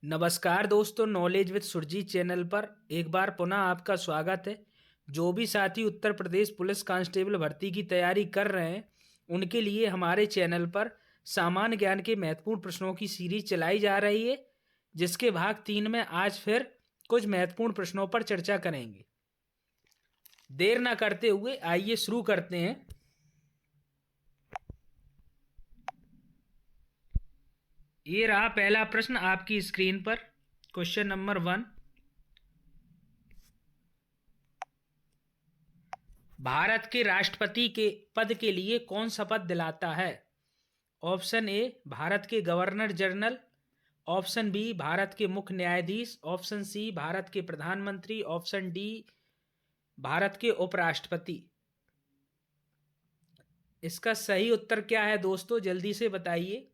नमस्कार दोस्तों, knowledge with Surjit channel पर एक बार पुनः आपका स्वागत है। जो भी साथी उत्तर प्रदेश पुलिस कांस्टेबल भर्ती की तैयारी कर रहे हैं उनके लिए हमारे चैनल पर सामान्य ज्ञान के महत्वपूर्ण प्रश्नों की सीरीज चलाई जा रही है, जिसके भाग 3 में आज फिर कुछ महत्वपूर्ण प्रश्नों पर चर्चा करेंगे। देर न करते हुए आइए शुरू करते हैं। ये रहा पहला प्रश्न आपकी स्क्रीन पर। क्वेश्चन नंबर 1, भारत के राष्ट्रपति के पद के लिए कौन शपथ दिलाता है? ऑप्शन ए भारत के governor general, option B Bharat के मुख्य न्यायाधीश, ऑप्शन सी भारत के प्रधानमंत्री, ऑप्शन डी भारत के उपराष्ट्रपति। इसका सही उत्तर क्या है दोस्तों, जल्दी से बताइए।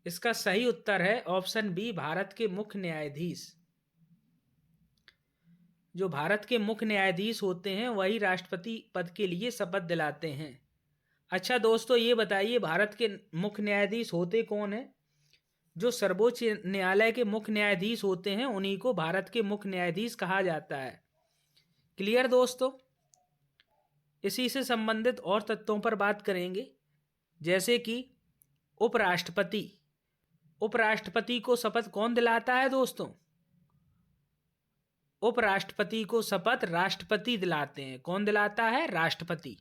इसका सही उत्तर है ऑप्शन बी भारत के मुख्य न्यायाधीश। जो भारत के मुख्य न्यायाधीश होते हैं वही राष्ट्रपति पद के लिए शपथ दिलाते हैं। अच्छा दोस्तों, ये बताइए भारत के मुख्य न्यायाधीश होते कौन है? जो सर्वोच्च न्यायालय के मुख्य न्यायाधीश होते हैं उन्हीं को भारत के मुख्य न्यायाधीश कहा जाता है। क्लियर दोस्तों? इसी से संबंधित और तथ्यों पर बात करेंगे, जैसे कि उपराष्ट्रपति। उपराष्ट्रपति को शपथ कौन दिलाता है दोस्तों? उपराष्ट्रपति को शपथ राष्ट्रपति दिलाते हैं। कौन दिलाता है? राष्ट्रपति।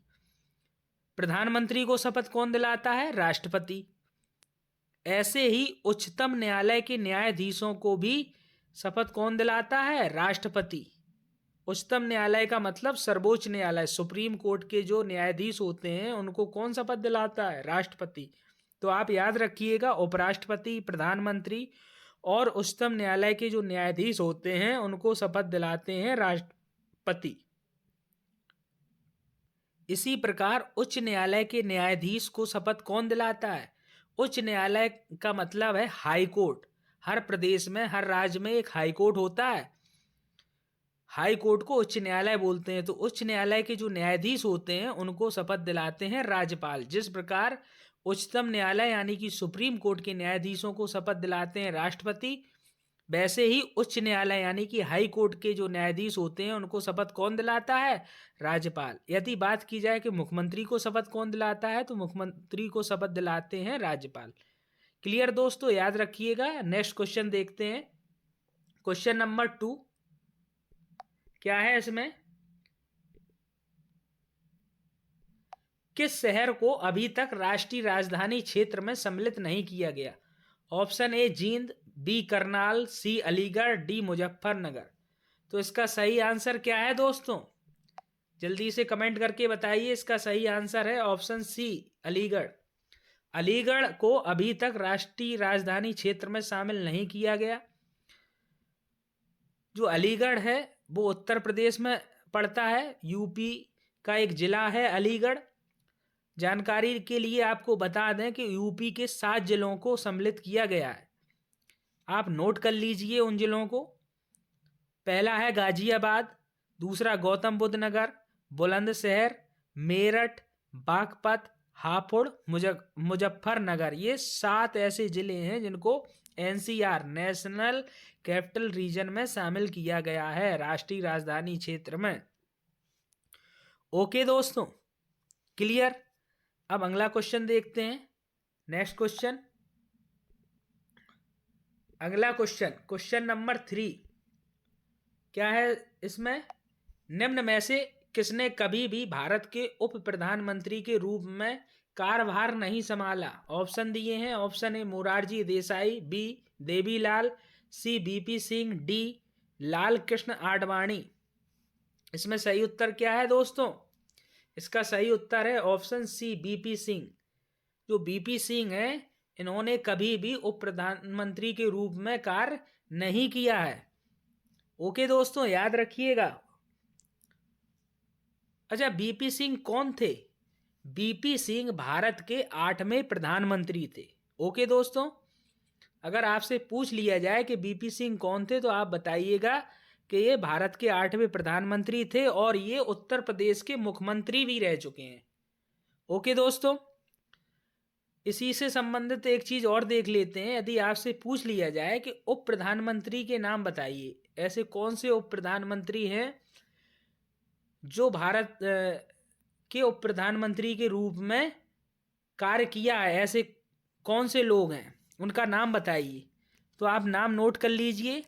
प्रधानमंत्री को शपथ कौन दिलाता है? राष्ट्रपति। ऐसे ही उच्चतम न्यायालय के न्यायाधीशों को भी शपथ कौन दिलाता है? राष्ट्रपति। उच्चतम न्यायालय का मतलब सर्वोच्च न्यायालय, सुप्रीम कोर्ट के जो न्यायाधीश होते हैं उनको कौन शपथ दिलाता है? राष्ट्रपति। तो आप याद रखिएगा, उपराष्ट्रपति, प्रधानमंत्री और उच्चतम न्यायालय के जो न्यायाधीश होते हैं उनको शपथ दिलाते हैं राष्ट्रपति। इसी प्रकार उच्च न्यायालय के न्यायाधीश को शपथ कौन दिलाता है? उच्च न्यायालय का मतलब है हाई कोर्ट। हर प्रदेश में, हर राज्य में एक हाई कोर्ट होता है। हाई कोर्ट को उच्च न्यायालय बोलते हैं। तो उच्च न्यायालय के जो न्यायाधीश होते हैं उनको शपथ दिलाते हैं राज्यपाल। जिस प्रकार उच्चतम न्यायालय यानी कि सुप्रीम कोर्ट के न्यायाधीशों को शपथ दिलाते हैं राष्ट्रपति, वैसे ही उच्च न्यायालय यानी कि हाई कोर्ट के जो न्यायाधीश होते हैं उनको शपथ कौन दिलाता है? राज्यपाल। यदि बात की जाए कि मुख्यमंत्री को शपथ कौन दिलाता है, तो मुख्यमंत्री को शपथ दिलाते हैं राज्यपाल। क्लियर दोस्तों? याद रखिएगा। नेक्स्ट क्वेश्चन देखते हैं। क्वेश्चन नंबर 2 क्या है इसमें? किस शहर को अभी तक राष्ट्रीय राजधानी क्षेत्र में सम्मिलित नहीं किया गया? Option A Jind, B Karnal, C Aligarh, D Muzaffarnagar. तो इसका सही आंसर क्या है दोस्तों? जल्दी से कमेंट करके बताइए। इसका सही आंसर है ऑप्शन सी अलीगढ़। अलीगढ़ को अभी तक राष्ट्रीय राजधानी क्षेत्र में शामिल नहीं किया गया। जो अलीगढ़ है वो उत्तर प्रदेश में पड़ता है, यूपी का एक जिला है अलीगढ़। जानकारी के लिए आपको बता दें कि यूपी के 7 जिलों को सम्मिलित किया गया है। आप नोट कर लीजिए उन जिलों को। पहला है गाजियाबाद, दूसरा गौतम बुद्ध नगर, बुलंदशहर, मेरठ, बागपत, हापुड़, मुजफ्फरनगर। ये 7 ऐसे जिले हैं जिनको एनसीआर, नेशनल कैपिटल रीजन में शामिल किया गया है, राष्ट्रीय राजधानी क्षेत्र में। ओके दोस्तों, क्लियर? अब अगला क्वेश्चन देखते हैं। नेक्स्ट क्वेश्चन, अगला क्वेश्चन, क्वेश्चन नंबर 3 क्या है इसमें? निम्न में से किसने कभी भी भारत के उप प्रधानमंत्री के रूप में कार्यभार नहीं संभाला? ऑप्शन दिए हैं। Option A Morarji Desai, B Devi Lal, C VP Singh, D Lal Krishna Advani. इसमें सही उत्तर क्या है दोस्तों? इसका सही उत्तर है ऑप्शन सी बीपी सिंह। जो बीपी सिंह है इन्होंने कभी भी उप प्रधानमंत्री के रूप में कार्य नहीं किया है। ओके दोस्तों, याद रखिएगा। अच्छा, बीपी सिंह कौन थे? बीपी सिंह भारत के 8वें प्रधानमंत्री थे। ओके दोस्तों, अगर आपसे पूछ लिया जाए कि बीपी सिंह कौन थे तो आप बताइएगा कि ये भारत के 8वें प्रधानमंत्री थे और ये उत्तर प्रदेश के मुख्यमंत्री भी रह चुके हैं। ओके दोस्तों, इसी से संबंधित एक चीज और देख लेते हैं। यदि आपसे पूछ लिया जाए कि उप प्रधानमंत्री के नाम बताइए, ऐसे कौन से उप प्रधानमंत्री हैं जो भारत के उप प्रधानमंत्री के रूप में कार्य किया है, ऐसे कौन से लोग हैं, उनका नाम बताइए। तो आप नाम नोट कर लीजिए।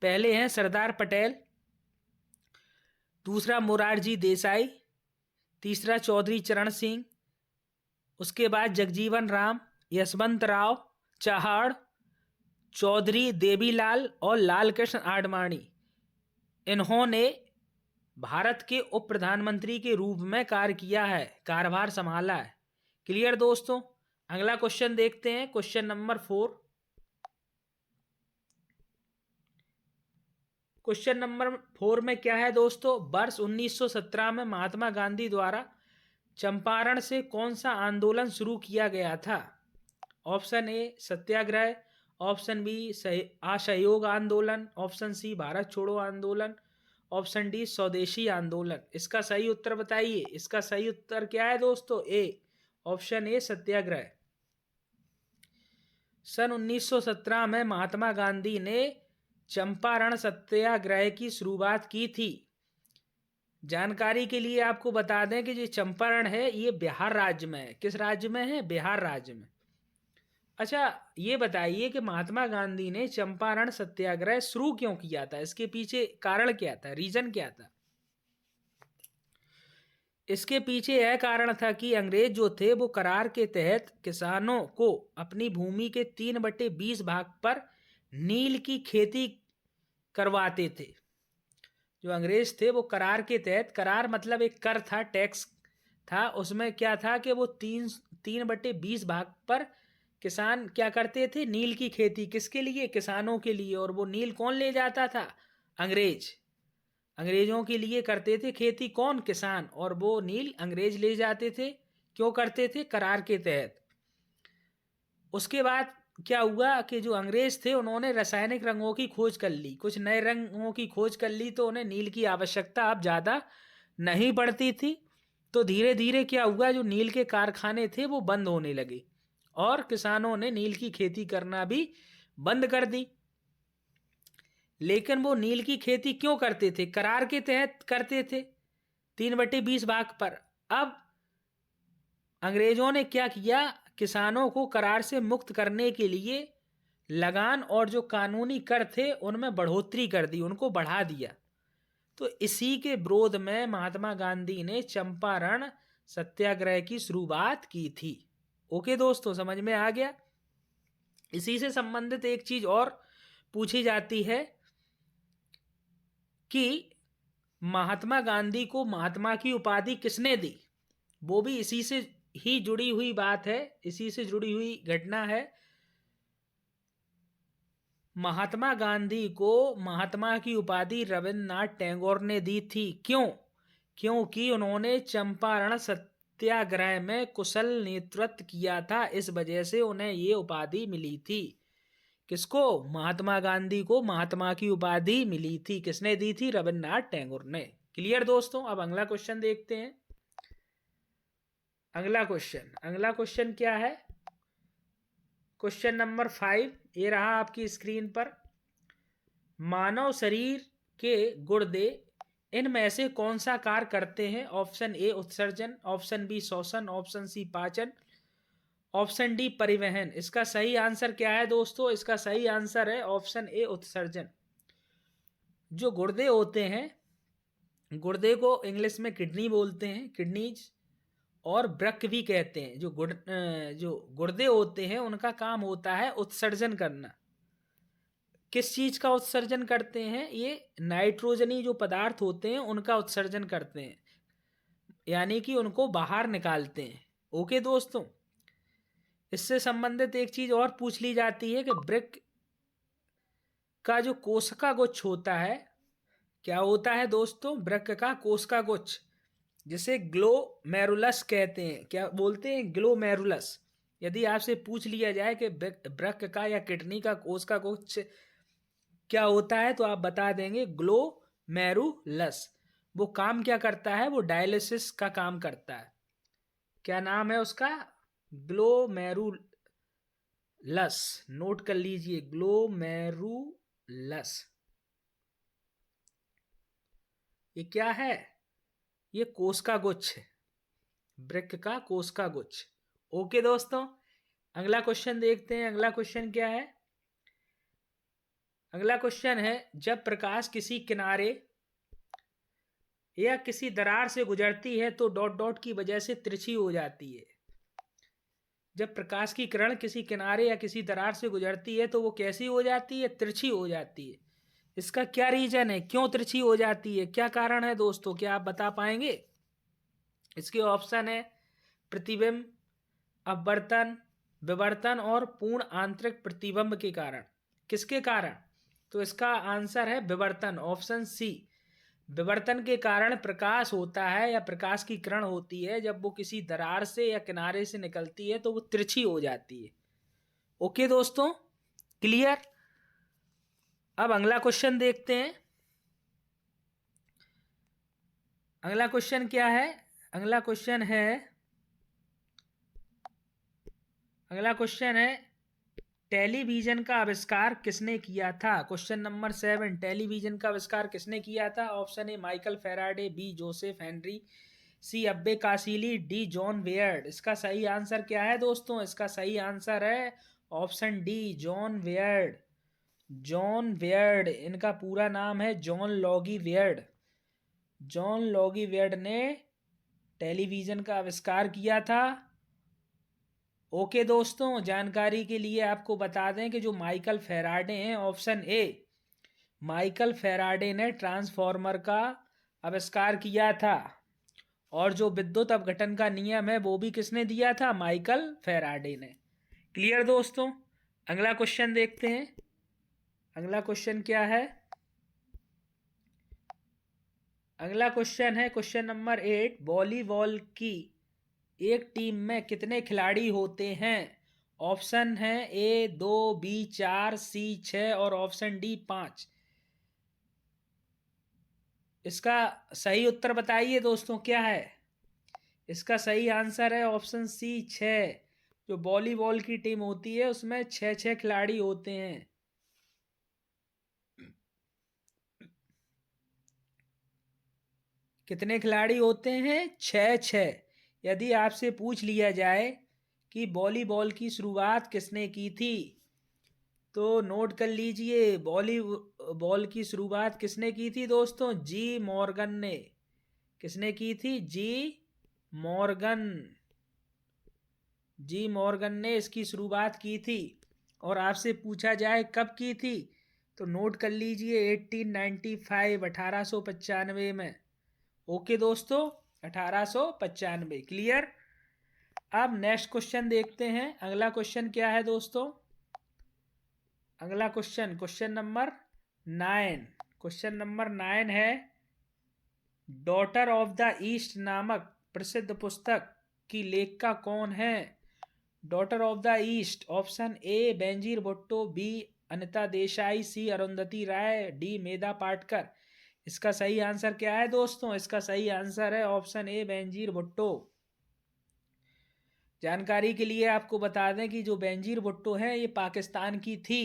पहले हैं सरदार पटेल, दूसरा मोरारजी देसाई, तीसरा चौधरी चरण सिंह, उसके बाद जगजीवन राम, यशवंत राव चौहान, चौधरी देवीलाल और लाल कृष्ण आडवाणी। इन्होंने भारत के उप प्रधानमंत्री के रूप में कार्य किया है, कार्यभार संभाला है। क्लियर दोस्तों। अगला क्वेश्चन देखते हैं, क्वेश्चन नंबर 4। क्वेश्चन नंबर 4 में क्या है दोस्तों? वर्ष 1917 में महात्मा गांधी द्वारा चंपारण से कौन सा आंदोलन शुरू किया गया था? Option A Satyagraha, option B असहयोग आंदोलन, ऑप्शन सी भारत छोड़ो आंदोलन, ऑप्शन डी स्वदेशी आंदोलन। इसका सही उत्तर बताइए। इसका सही उत्तर क्या है दोस्तों? ए, ऑप्शन ए सत्याग्रह। सन 1917 में महात्मा गांधी ने चंपारण सत्याग्रह की शुरुआत की थी। जानकारी के लिए आपको बता दें कि जो चंपारण है ये बिहार राज्य में है। किस राज्य में है? बिहार राज्य में। अच्छा, ये बताइए कि महात्मा गांधी ने चंपारण सत्याग्रह शुरू क्यों किया था? इसके पीछे कारण क्या था, रीजन क्या था? इसके पीछे यह कारण था कि अंग्रेज जो थे वो करार के तहत किसानों को अपनी भूमि के 3/20 भाग पर नील की खेती करवाते थे। जो अंग्रेज थे वो करार के तहत, करार मतलब एक कर था, टैक्स था, उसमें क्या था कि वो 3/20 भाग पर किसान क्या करते थे? नील की खेती। किसके लिए? किसानों के लिए। और वो नील कौन ले जाता था? अंग्रेज। अंग्रेजों के लिए करते थे खेती कौन? किसान। और वो नील अंग्रेज ले जाते थे। क्यों करते थे? करार के तहत। उसके बाद क्या हुआ कि जो अंग्रेज थे उन्होंने रासायनिक रंगों की खोज कर ली, कुछ नए रंगों की खोज कर ली, तो उन्हें नील की आवश्यकता अब ज़्यादा नहीं पड़ती थी। तो धीरे धीरे क्या हुआ, जो नील के कारखाने थे वो बंद होने लगे और किसानों ने नील की खेती करना भी बंद कर दी। लेकिन वो नील की खेती क्यों करते थे? करार के तहत करते थे, 3/20 भाग पर। अब अंग्रेजों ने क्या किया? किसानों को करार से मुक्त करने के लिए लगान और जो कानूनी कर थे उनमें बढ़ोतरी कर दी, उनको बढ़ा दिया। तो इसी के विरोध में महात्मा गांधी ने चंपारण सत्याग्रह की शुरुआत की थी। ओके दोस्तों, समझ में आ गया। इसी से संबंधित एक चीज और पूछी जाती है कि महात्मा गांधी को महात्मा की उपाधि किसने दी? वो भी इसी से ही जुड़ी हुई बात है, इसी से जुड़ी हुई घटना है। महात्मा गांधी को महात्मा की उपाधि रविन्द्रनाथ टैगोर ने दी थी। क्यों? क्योंकि उन्होंने चंपारण सत्याग्रह में कुशल नेतृत्व किया था, इस वजह से उन्हें ये उपाधि मिली थी। किसको? महात्मा गांधी को महात्मा की उपाधि मिली थी। किसने दी थी? रविन्द्रनाथ टैगोर ने। क्लियर दोस्तों। अब अगला क्वेश्चन देखते हैं। अगला क्वेश्चन क्या है? क्वेश्चन नंबर 5 ये रहा आपकी स्क्रीन पर। मानव शरीर के गुर्दे इनमें से कौन सा कार्य करते हैं? ऑप्शन ए उत्सर्जन, ऑप्शन बी श्वसन, ऑप्शन सी पाचन, ऑप्शन डी परिवहन। इसका सही आंसर क्या है दोस्तों? इसका सही आंसर है ऑप्शन ए उत्सर्जन। जो गुर्दे होते हैं, गुर्दे को इंग्लिश में किडनी बोलते हैं, किडनीज, और वृक्क भी कहते हैं। जो गुर्दे होते हैं उनका काम होता है उत्सर्जन करना। किस चीज का उत्सर्जन करते हैं? ये नाइट्रोजनी जो पदार्थ होते हैं उनका उत्सर्जन करते हैं, यानी कि उनको बाहर निकालते हैं। ओके दोस्तों। इससे संबंधित एक चीज और पूछ ली जाती है कि वृक्क का जो कोशिका गुच्छ होता है, क्या होता है दोस्तों? वृक्क का कोशिका गुच्छ, जिसे ग्लोमेरुलस कहते हैं। क्या बोलते हैं? ग्लोमेरुलस। यदि आपसे पूछ लिया जाए कि वृक्क का या किडनी का कोशिका गुच्छ क्या होता है, तो आप बता देंगे ग्लोमेरुलस। वो काम क्या करता है? वो डायलिसिस का काम करता है। क्या नाम है उसका? ग्लोमेरुलस, नोट कर लीजिए, ग्लोमेरुलस। ये क्या है? ये कोश का गुच्छ है, वृक्क का कोश का गुच्छ। ओके दोस्तों, अगला क्वेश्चन देखते हैं। अगला क्वेश्चन क्या है? अगला क्वेश्चन है, जब प्रकाश किसी किनारे या किसी दरार से गुजरती है तो डॉट डॉट की वजह से तिरछी हो जाती है। जब प्रकाश की किरण किसी किनारे या किसी दरार से गुजरती है तो वो कैसी हो जाती है? तिरछी हो जाती है। इसका क्या रीजन है, क्यों तिरछी हो जाती है, क्या कारण है दोस्तों, क्या आप बता पाएंगे? इसके ऑप्शन है प्रतिबिंब, अपवर्तन, विवर्तन और पूर्ण आंतरिक प्रतिबिंब के कारण। किसके कारण? तो इसका आंसर है विवर्तन, ऑप्शन सी। विवर्तन के कारण प्रकाश होता है या प्रकाश की किरण होती है, जब वो किसी दरार से या किनारे से निकलती है तो वो तिरछी हो जाती है। ओके दोस्तों, क्लियर? अब अगला क्वेश्चन देखते हैं। अगला क्वेश्चन क्या है? अगला क्वेश्चन है, अगला क्वेश्चन है, टेलीविजन का आविष्कार किसने किया था? क्वेश्चन नंबर 7, टेलीविजन का आविष्कार किसने किया था? Option A Michael Faraday, B Joseph Henry, C Abbe Caselli, D John weird. इसका सही आंसर क्या है दोस्तों? इसका सही आंसर है option D, John weird. John weird, इनका पूरा नाम है जॉन लॉगी वेयर्ड। जॉन लॉगी वेयर्ड ने टेलीविजन का आविष्कार किया था। ओके दोस्तों, जानकारी के लिए आपको बता दें कि जो माइकल फैराडे हैं, ऑप्शन ए, माइकल फैराडे ने ट्रांसफॉर्मर का आविष्कार किया था। और जो विद्युत अपघटन का नियम है वो भी किसने दिया था? माइकल फैराडे ने। क्लियर दोस्तों? अगला क्वेश्चन देखते हैं। अगला क्वेश्चन क्या है? अगला क्वेश्चन है क्वेश्चन नंबर 8, वॉलीबॉल की एक टीम में कितने खिलाड़ी होते हैं? ऑप्शन है ए 2, बी 4, सी 6 और ऑप्शन डी 5। इसका सही उत्तर बताइए दोस्तों, क्या है? इसका सही आंसर है ऑप्शन सी, 6। जो वॉलीबॉल की टीम होती है उसमें 6 खिलाड़ी होते हैं। कितने खिलाड़ी होते हैं? 6। यदि आपसे पूछ लिया जाए कि वॉलीबॉल की शुरुआत किसने की थी, तो नोट कर लीजिए, वॉलीबॉल की शुरुआत किसने की थी दोस्तों? जी मॉर्गन ने। किसने की थी? जी मॉर्गन। जी मॉर्गन ने इसकी शुरुआत की थी। और आपसे पूछा जाए कब की थी, तो नोट कर लीजिए 1895, 1895 में। ओके दोस्तों, 1895। क्लियर? अब नेक्स्ट क्वेश्चन देखते हैं। अगला क्वेश्चन क्या है दोस्तों? अगला question, question number 9। Question number 9 है, डॉटर ऑफ द ईस्ट नामक प्रसिद्ध पुस्तक की लेखिका कौन है? Daughter of the East, option A Benazir Bhutto, B Anita Desai, C Arundhati Roy, D Medha Patkar. इसका सही आंसर क्या है दोस्तों? इसका सही आंसर है ऑप्शन ए बेंजीर भुट्टो। जानकारी के लिए आपको बता दें कि जो बेंजीर भुट्टो है ये पाकिस्तान की थी।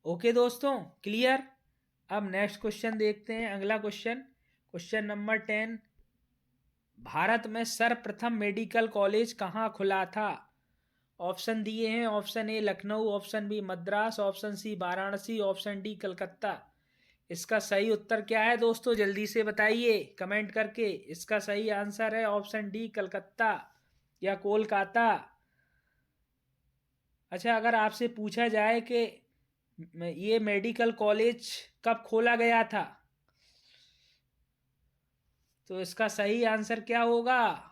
ओके दोस्तों, क्लियर? अब नेक्स्ट क्वेश्चन देखते हैं। अगला क्वेश्चन, क्वेश्चन नंबर 10, भारत में सर्वप्रथम मेडिकल कॉलेज कहाँ खुला था? ऑप्शन दिए हैं, option A Lucknow, option B Madras, option C Varanasi, option D Calcutta. इसका सही उत्तर क्या है दोस्तों? जल्दी से बताइए कमेंट करके। इसका सही आंसर है ऑप्शन डी, कलकत्ता या कोलकाता। अच्छा, अगर आपसे पूछा जाए कि ये मेडिकल कॉलेज कब खोला गया था, तो इसका सही आंसर क्या होगा?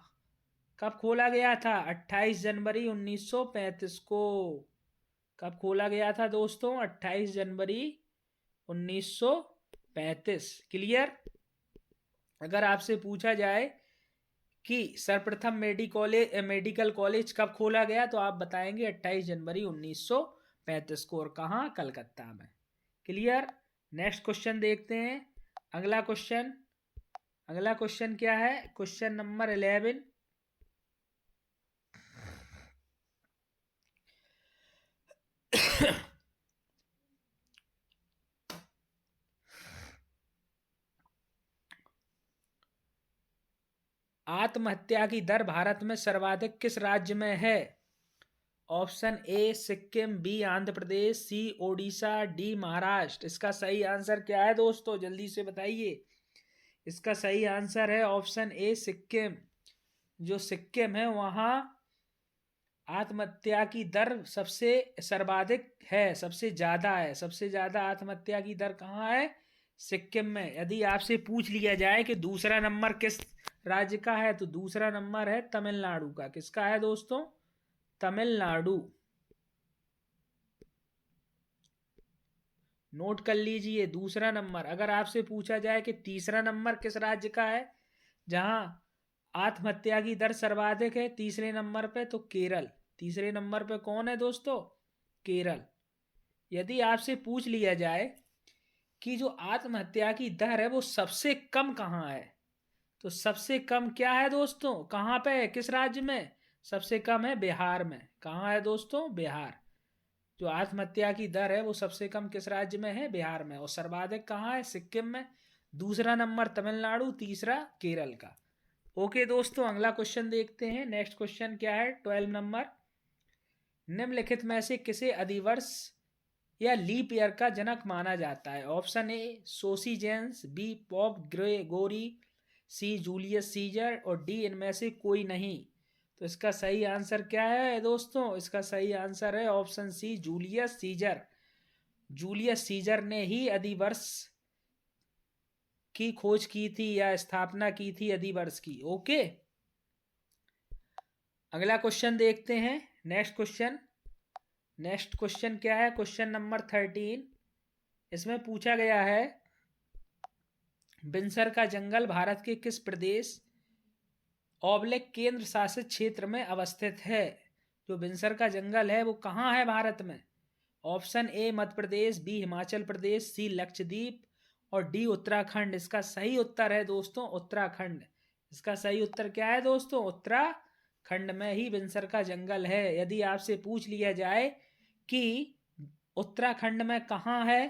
कब खोला गया था? 28 जनवरी 1935 को। कब खोला गया था दोस्तों? 28 जनवरी 1935। क्लियर? अगर आपसे पूछा जाए कि सर्वप्रथम मेडिकल कॉलेज कब खोला गया, तो आप बताएंगे 28 जनवरी 1935 को। और कहाँ? कलकत्ता में। क्लियर? नेक्स्ट क्वेश्चन देखते हैं। अगला क्वेश्चन, अगला क्वेश्चन क्या है? क्वेश्चन नंबर 11, आत्महत्या की दर भारत में सर्वाधिक किस राज्य में है? Option A Sikkim, B Andhra Pradesh, C Odisha, D Maharashtra. इसका सही आंसर क्या है दोस्तों, जल्दी से बताइए। इसका सही आंसर है ऑप्शन ए सिक्किम। जो सिक्किम है वहां आत्महत्या की दर सबसे सर्वाधिक है, सबसे ज्यादा है। सबसे ज्यादा आत्महत्या की दर कहाँ है? सिक्किम में। यदि आपसे पूछ लिया जाए कि दूसरा नंबर किस राज्य का है, तो दूसरा नंबर है तमिलनाडु का। किसका है दोस्तों? तमिलनाडु। नोट कर लीजिए दूसरा नंबर। अगर आपसे पूछा जाए कि तीसरा नंबर किस राज्य का है जहां आत्महत्या की दर सर्वाधिक है तीसरे नंबर पे, तो केरल। तीसरे नंबर पे कौन है दोस्तों? केरल। यदि आपसे पूछ लिया जाए कि जो आत्महत्या की दर है वो सबसे कम कहाँ है, तो सबसे कम क्या है दोस्तों, कहाँ पे है, किस राज्य में? सबसे कम है बिहार में। कहाँ है दोस्तों? बिहार। जो आत्महत्या की दर है वो सबसे कम किस राज्य में है? बिहार में। और सर्वाधिक कहाँ है? सिक्किम में। दूसरा नंबर तमिलनाडु, तीसरा केरल का। ओके दोस्तों, अगला क्वेश्चन देखते हैं। नेक्स्ट क्वेश्चन क्या है? 12 नंबर। निम्नलिखित में से किसे अधिवर्ष या लीप ईयर का जनक माना जाता है? Option A Sosigenes, B Pope Gregory, C Julius Caesar, और डी इनमें से कोई नहीं। तो इसका सही आंसर क्या है दोस्तों? इसका सही आंसर है option C Julius Caesar. Julius Caesar ने ही अधिवर्ष की खोज की थी या स्थापना की थी अधिवर्ष की। ओके, अगला क्वेश्चन देखते हैं। Next question. नेक्स्ट क्वेश्चन क्या है? Question number 13। इसमें पूछा गया है बिनसर का जंगल भारत के किस प्रदेश ऑब्लिक केंद्र शासित क्षेत्र में अवस्थित है? जो बिनसर का जंगल है वो कहाँ है भारत में? Option A Madhya Pradesh, B Himachal Pradesh, C Lakshadweep, और डी उत्तराखंड। इसका सही उत्तर है दोस्तों उत्तराखंड। इसका सही उत्तर क्या है दोस्तों? उत्तराखंड में ही बिनसर का जंगल है। यदि आपसे पूछ लिया जाए कि उत्तराखंड में कहाँ है,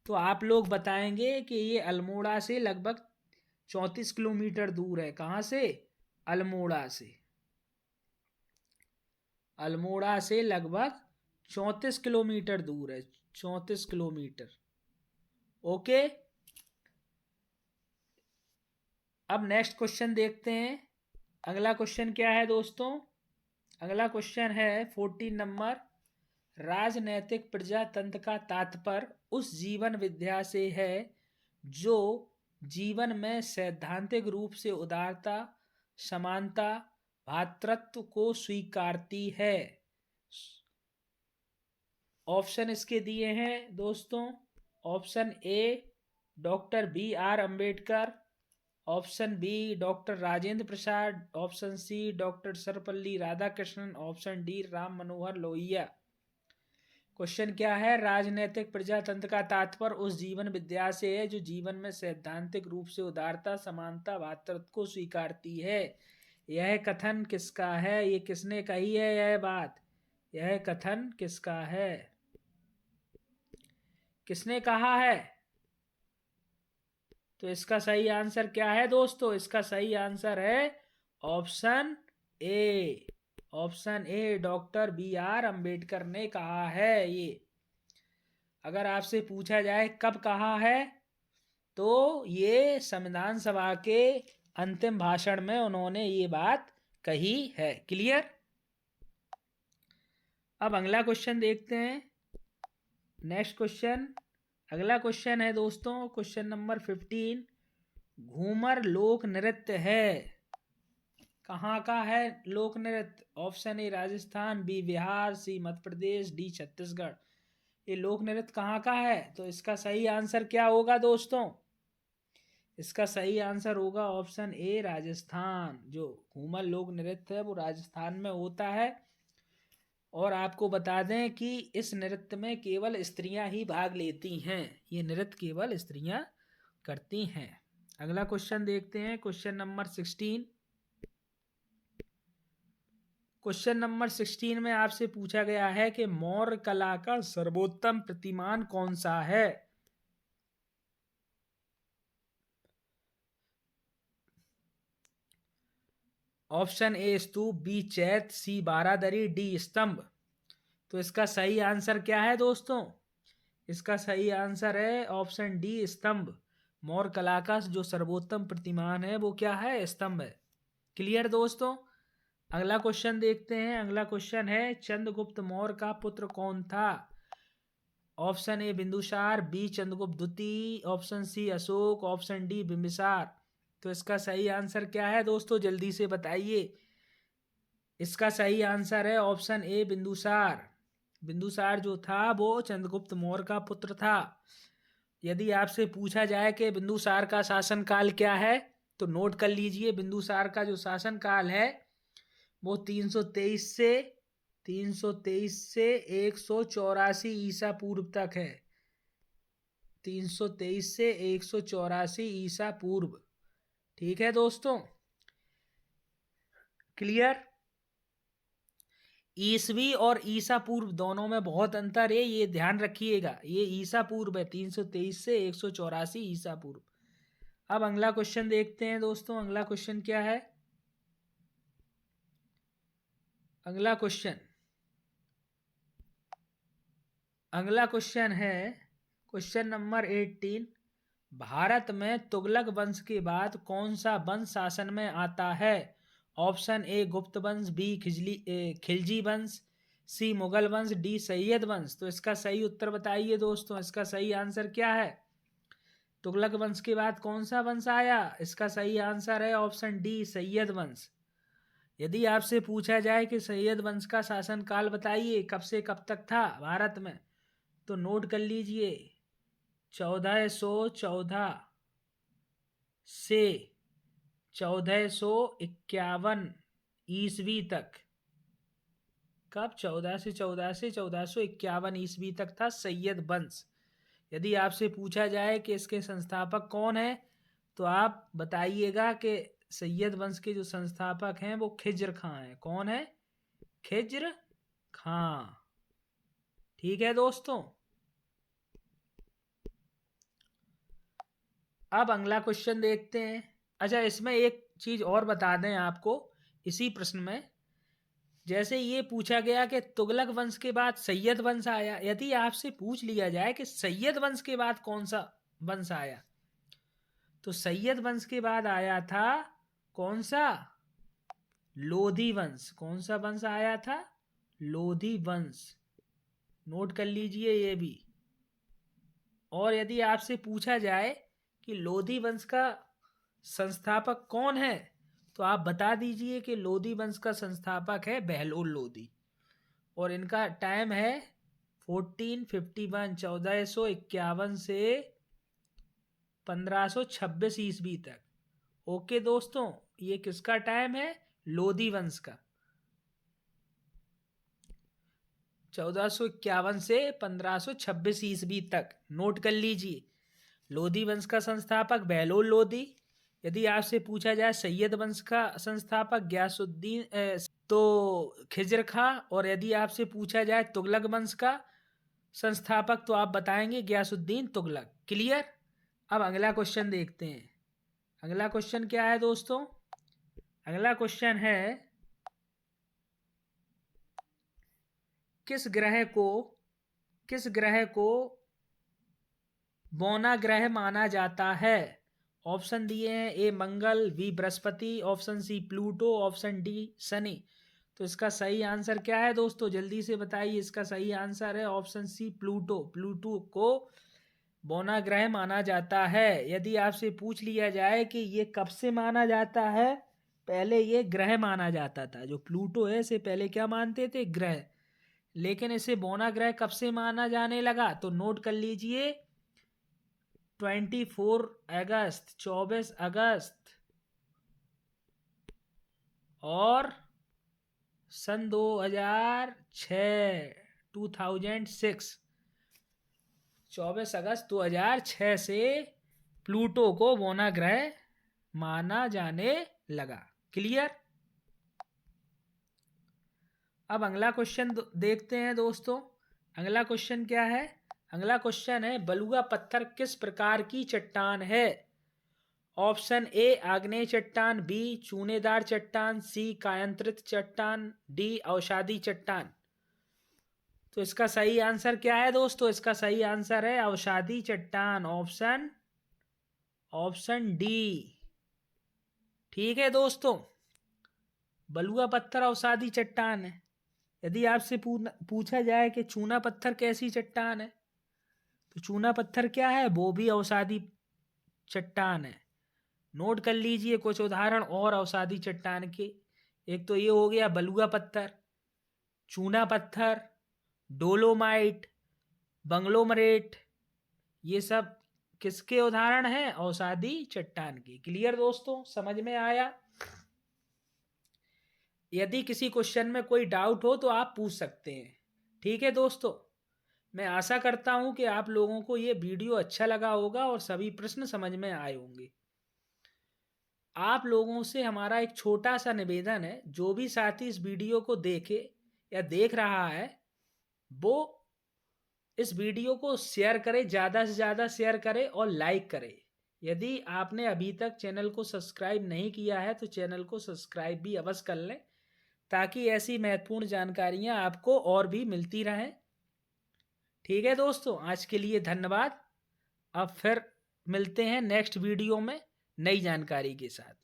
तो आप लोग बताएंगे कि ये अल्मोड़ा से लगभग 34 किलोमीटर दूर है। कहाँ से? अल्मोड़ा से। अल्मोड़ा से लगभग 34 किलोमीटर दूर है। 34 किलोमीटर। ओके, अब नेक्स्ट क्वेश्चन देखते हैं। अगला क्वेश्चन क्या है दोस्तों? अगला क्वेश्चन है 14 नंबर। राजनैतिक प्रजातंत्र का तात्पर्य उस जीवन विद्या से है जो जीवन में सैद्धांतिक रूप से उदारता, समानता, भ्रातृत्व को स्वीकारती है। ऑप्शन इसके दिए हैं दोस्तों। Option A doctor B R Ambedkar, option B doctor Rajendra Prasad, option C doctor Sarvepalli Radhakrishnan, option D Ram Manohar Lohia. Question क्या है? राजनैतिक प्रजातंत्र का तात्पर्य उस जीवन विद्या से है जो जीवन में सैद्धांतिक रूप से उदारता, समानता, भ्रातृत्व को स्वीकारती है। यह कथन किसका है? ये किसने कही है यह बात? यह कथन किसका है? किसने कहा है? तो इसका सही आंसर क्या है दोस्तों? इसका सही आंसर है option A. Option A doctor B R Ambedkar ने कहा है ये। अगर आपसे पूछा जाए कब कहा है, तो ये संविधान सभा के अंतिम भाषण में उन्होंने ये बात कही है। क्लियर? अब अगला क्वेश्चन देखते हैं। Next question. अगला क्वेश्चन है दोस्तों क्वेश्चन नंबर 15। घूमर लोक नृत्य है, कहाँ का है लोक नृत्य? Option A Rajasthan, B Bihar, C Madhya Pradesh, D Chhattisgarh. ये लोक नृत्य कहाँ का है? तो इसका सही आंसर क्या होगा दोस्तों? इसका सही आंसर होगा ऑप्शन ए राजस्थान। जो घूमर लोक नृत्य है वो राजस्थान में होता है। और आपको बता दें कि इस नृत्य में केवल स्त्रियां ही भाग लेती हैं। ये नृत्य केवल स्त्रियां करती हैं। अगला क्वेश्चन देखते हैं। Question number 16। क्वेश्चन नंबर 16 में आपसे पूछा गया है कि मौर्य कला का सर्वोत्तम प्रतिमान कौन सा है? ऑप्शन ए स्तूप, बी चैत, सी बारादरी, डी स्तंभ। तो इसका सही आंसर क्या है दोस्तों? इसका सही आंसर है ऑप्शन डी स्तंभ। मौर्य कला का जो सर्वोत्तम प्रतिमान है वो क्या है? स्तंभ है। क्लियर दोस्तों? अगला क्वेश्चन देखते हैं। अगला क्वेश्चन है चंद्रगुप्त मौर्य का पुत्र कौन था? Option A Bindusara, B Chandragupta द्वितीय, option C Ashoka, option D Bimbisara. तो इसका सही आंसर क्या है दोस्तों? जल्दी से बताइए। इसका सही आंसर है ऑप्शन ए बिंदुसार। बिंदुसार जो था वो चंद्रगुप्त मौर्य का पुत्र था। यदि आपसे पूछा जाए कि बिंदुसार का शासनकाल क्या है, तो नोट कर लीजिए। बिंदुसार का जो शासनकाल है वो 323 से 184 ईसा पूर्व तक है। 323 से 184 ईसा पूर्व। ठीक है दोस्तों? क्लियर? ईसवी और ईसा पूर्व दोनों में बहुत अंतर है, ये ध्यान रखिएगा। ये ईसा पूर्व है, 323 से 184 ईसा पूर्व। अब अगला क्वेश्चन देखते हैं दोस्तों। अगला क्वेश्चन क्या है? अगला क्वेश्चन है क्वेश्चन नंबर 18। भारत में तुगलक वंश के बाद कौन सा वंश शासन में आता है? ऑप्शन ए गुप्त वंश, बी खिलजी वंश, सी मुगल वंश, डी सैयद वंश। तो इसका सही उत्तर बताइए दोस्तों। इसका सही आंसर क्या है? तुगलक वंश के बाद कौन सा वंश आया? इसका सही आंसर है ऑप्शन डी सैयद वंश। यदि आपसे पूछा जाए कि सैयद वंश का शासनकाल बताइए कब से कब तक था भारत में, तो नोट कर लीजिए 1414 से 1451 ईस्वी तक। कब? 1451 ईस्वी तक था सैयद वंश। यदि आपसे पूछा जाए कि इसके संस्थापक कौन है, तो आप बताइएगा कि सैयद वंश के जो संस्थापक हैं वो खिज्र खां हैं। कौन है? खिज्र खां। ठीक है दोस्तों? अब अगला क्वेश्चन देखते हैं। अच्छा, इसमें एक चीज और बता दें आपको इसी प्रश्न में। जैसे ये पूछा गया कि तुगलक वंश के बाद सैयद वंश आया, यदि आपसे पूछ लिया जाए कि सैयद वंश के बाद कौन सा वंश आया, तो सैयद वंश के बाद आया था कौन सा? लोधी वंश। कौन सा वंश आया था? लोधी वंश। नोट कर लीजिए ये भी। और यदि आपसे पूछा जाए कि लोधी वंश का संस्थापक कौन है, तो आप बता दीजिए कि लोधी वंश का संस्थापक है बहलोल लोधी। और इनका टाइम है 1451, 1451 से 1526 ईस्वी तक। ओके दोस्तों, ये किसका टाइम है? लोधी वंश का। 1451 से 1526 ईस्वी तक। नोट कर लीजिए। लोधी वंश का संस्थापक बहलोल लोधी। यदि आपसे पूछा जाए सैयद वंश का संस्थापक गयासुद्दीन तो खिज्र खां। और यदि आपसे पूछा जाए तुगलक वंश का संस्थापक, तो आप बताएंगे गयासुद्दीन तुगलक। क्लियर? अब अगला क्वेश्चन देखते हैं। अगला क्वेश्चन क्या है दोस्तों? अगला क्वेश्चन है किस ग्रह को बौना ग्रह माना जाता है? ऑप्शन दिए हैं A Mangal, B Brihaspati, option C Pluto, option D Shani. तो इसका सही आंसर क्या है दोस्तों? जल्दी से बताइए। इसका सही आंसर है ऑप्शन सी प्लूटो। प्लूटो को बौना ग्रह माना जाता है। यदि आपसे पूछ लिया जाए कि ये कब से माना जाता है, पहले ये ग्रह माना जाता था। जो प्लूटो है इसे पहले क्या मानते थे? ग्रह। लेकिन इसे बौना ग्रह कब से माना जाने लगा, तो नोट कर लीजिए 24 अगस्त, 24 अगस्त और सन 2006, 2006, 24 अगस्त 2006 से प्लूटो को बौना ग्रह माना जाने लगा। क्लियर? अब अगला क्वेश्चन देखते हैं दोस्तों। अगला क्वेश्चन क्या है? अगला क्वेश्चन है बलुआ पत्थर किस प्रकार की चट्टान है? ऑप्शन ए आग्नेय चट्टान, बी चूनेदार चट्टान, सी कायांतरित चट्टान, डी अवसादी चट्टान। तो इसका सही आंसर क्या है दोस्तों? इसका सही आंसर है अवसादी चट्टान, ऑप्शन डी। ठीक है दोस्तों, बलुआ पत्थर अवसादी चट्टान है। यदि आपसे पूछा जाए कि चूना पत्थर कैसी चट्टान है, तो चूना पत्थर क्या है? वो भी अवसादी चट्टान है। नोट कर लीजिए कुछ उदाहरण और अवसादी चट्टान के। एक तो ये हो गया बलुआ पत्थर, चूना पत्थर, डोलोमाइट, बंगलोमरेट। ये सब किसके उदाहरण हैं? अवसादी चट्टान के। क्लियर दोस्तों, समझ में आया? यदि किसी क्वेश्चन में कोई डाउट हो तो आप पूछ सकते हैं। ठीक है दोस्तों, मैं आशा करता हूं कि आप लोगों को ये वीडियो अच्छा लगा होगा और सभी प्रश्न समझ में आए होंगे। आप लोगों से हमारा एक छोटा सा निवेदन है, जो भी साथी इस वीडियो को देखे या देख रहा है, वो इस वीडियो को शेयर करे, ज़्यादा से ज़्यादा शेयर करे और लाइक करे। यदि आपने अभी तक चैनल को सब्सक्राइब नहीं किया है तो चैनल को सब्सक्राइब भी अवश्य कर लें, ताकि ऐसी महत्वपूर्ण जानकारियां आपको और भी मिलती रहें। ठीक है दोस्तों, आज के लिए धन्यवाद। अब फिर मिलते हैं नेक्स्ट वीडियो में नई जानकारी के साथ।